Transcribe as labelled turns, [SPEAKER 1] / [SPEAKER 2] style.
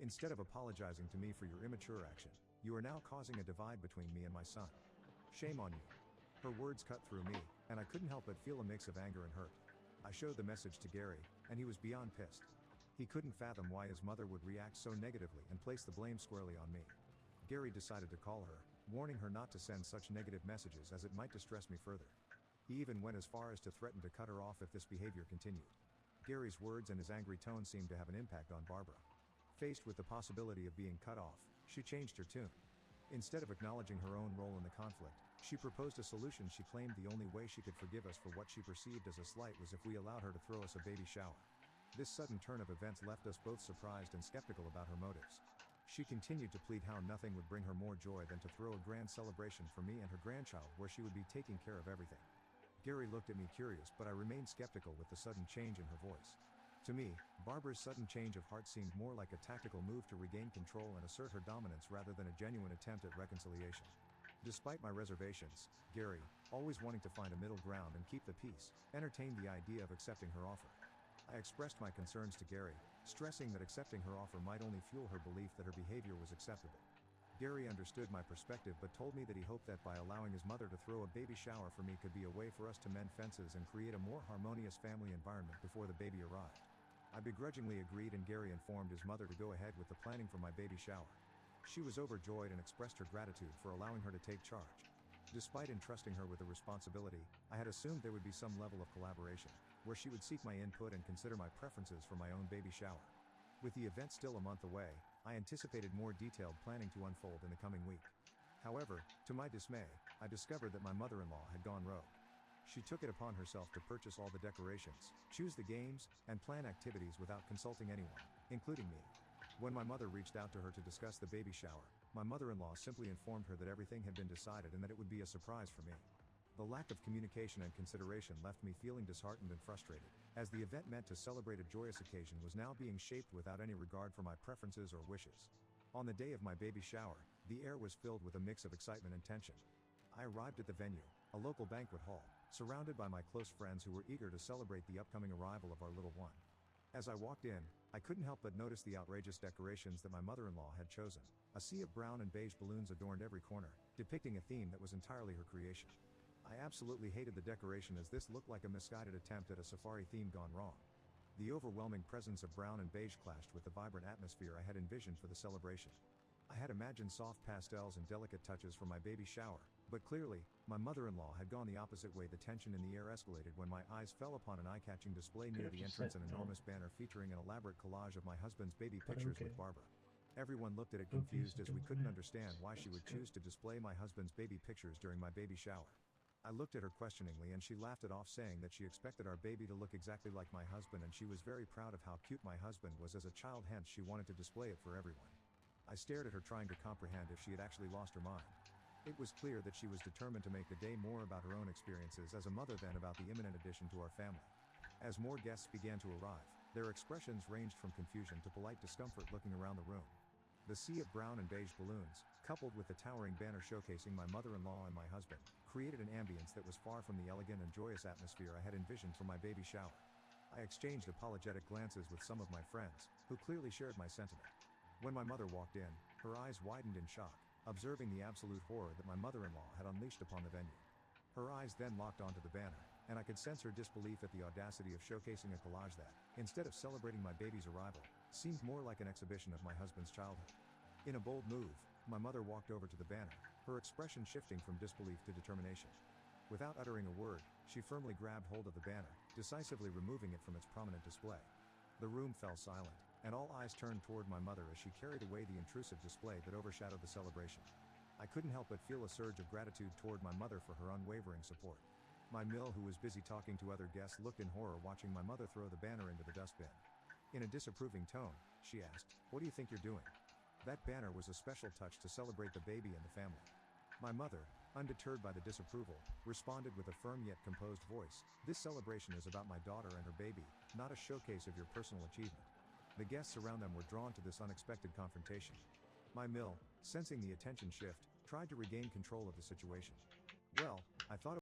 [SPEAKER 1] Instead of apologizing to me for your immature action, you are now causing a divide between me and my son. Shame on you." Her words cut through me, and I couldn't help but feel a mix of anger and hurt. I showed the message to Gary, and he was beyond pissed. He couldn't fathom why his mother would react so negatively and place the blame squarely on me. Gary decided to call her, warning her not to send such negative messages as it might distress me further. He even went as far as to threaten to cut her off if this behavior continued. Gary's words and his angry tone seemed to have an impact on Barbara. Faced with the possibility of being cut off, she changed her tune. Instead of acknowledging her own role in the conflict, she proposed a solution. She claimed the only way she could forgive us for what she perceived as a slight was if we allowed her to throw us a baby shower. This sudden turn of events left us both surprised and skeptical about her motives. She continued to plead how nothing would bring her more joy than to throw a grand celebration for me and her grandchild where she would be taking care of everything. Gary looked at me curious, but I remained skeptical with the sudden change in her voice. To me, Barbara's sudden change of heart seemed more like a tactical move to regain control and assert her dominance rather than a genuine attempt at reconciliation. Despite my reservations, Gary, always wanting to find a middle ground and keep the peace, entertained the idea of accepting her offer. I expressed my concerns to Gary, stressing that accepting her offer might only fuel her belief that her behavior was acceptable. Gary understood my perspective but told me that he hoped that by allowing his mother to throw a baby shower for me could be a way for us to mend fences and create a more harmonious family environment before the baby arrived. I begrudgingly agreed, and Gary informed his mother to go ahead with the planning for my baby shower. She was overjoyed and expressed her gratitude for allowing her to take charge. Despite entrusting her with the responsibility, I had assumed there would be some level of collaboration, where she would seek my input and consider my preferences for my own baby shower. With the event still a month away, I anticipated more detailed planning to unfold in the coming week. However, to my dismay, I discovered that my mother-in-law had gone rogue. She took it upon herself to purchase all the decorations, choose the games, and plan activities without consulting anyone, including me. When my mother reached out to her to discuss the baby shower, my mother-in-law simply informed her that everything had been decided and that it would be a surprise for me. The lack of communication and consideration left me feeling disheartened and frustrated, as the event meant to celebrate a joyous occasion was now being shaped without any regard for my preferences or wishes. On the day of my baby shower, the air was filled with a mix of excitement and tension. I arrived at the venue, a local banquet hall, surrounded by my close friends who were eager to celebrate the upcoming arrival of our little one. As I walked in, I couldn't help but notice the outrageous decorations that my mother-in-law had chosen. A sea of brown and beige balloons adorned every corner, depicting a theme that was entirely her creation. I absolutely hated the decoration, as this looked like a misguided attempt at a safari theme gone wrong. The overwhelming presence of brown and beige clashed with the vibrant atmosphere I had envisioned for the celebration. I had imagined soft pastels and delicate touches for my baby shower, but clearly, my mother-in-law had gone the opposite way. The tension in the air escalated when my eyes fell upon an eye-catching display near the entrance, an enormous banner featuring an elaborate collage of my husband's baby pictures with Barbara. Everyone looked at it confused, as we couldn't understand why she would choose to display my husband's baby pictures during my baby shower. I looked at her questioningly and she laughed it off, saying that she expected our baby to look exactly like my husband and she was very proud of how cute my husband was as a child, hence she wanted to display it for everyone. I stared at her, trying to comprehend if she had actually lost her mind. It was clear that she was determined to make the day more about her own experiences as a mother than about the imminent addition to our family. As more guests began to arrive, their expressions ranged from confusion to polite discomfort looking around the room. The sea of brown and beige balloons, coupled with the towering banner showcasing my mother-in-law and my husband, created an ambience that was far from the elegant and joyous atmosphere I had envisioned for my baby shower. I exchanged apologetic glances with some of my friends, who clearly shared my sentiment. When my mother walked in, her eyes widened in shock, observing the absolute horror that my mother-in-law had unleashed upon the venue. Her eyes then locked onto the banner, and I could sense her disbelief at the audacity of showcasing a collage that, instead of celebrating my baby's arrival, seemed more like an exhibition of my husband's childhood. In a bold move, my mother walked over to the banner, her expression shifting from disbelief to determination. Without uttering a word, she firmly grabbed hold of the banner, decisively removing it from its prominent display. The room fell silent, and all eyes turned toward my mother as she carried away the intrusive display that overshadowed the celebration. I couldn't help but feel a surge of gratitude toward my mother for her unwavering support. My Mill, who was busy talking to other guests, looked in horror watching my mother throw the banner into the dustbin. In a disapproving tone, she asked, "What do you think you're doing? That banner was a special touch to celebrate the baby and the family." My mother, undeterred by the disapproval, responded with a firm yet composed voice, "This celebration is about my daughter and her baby, not a showcase of your personal achievement." The guests around them were drawn to this unexpected confrontation. My Mill, sensing the attention shift, tried to regain control of the situation. "Well, I thought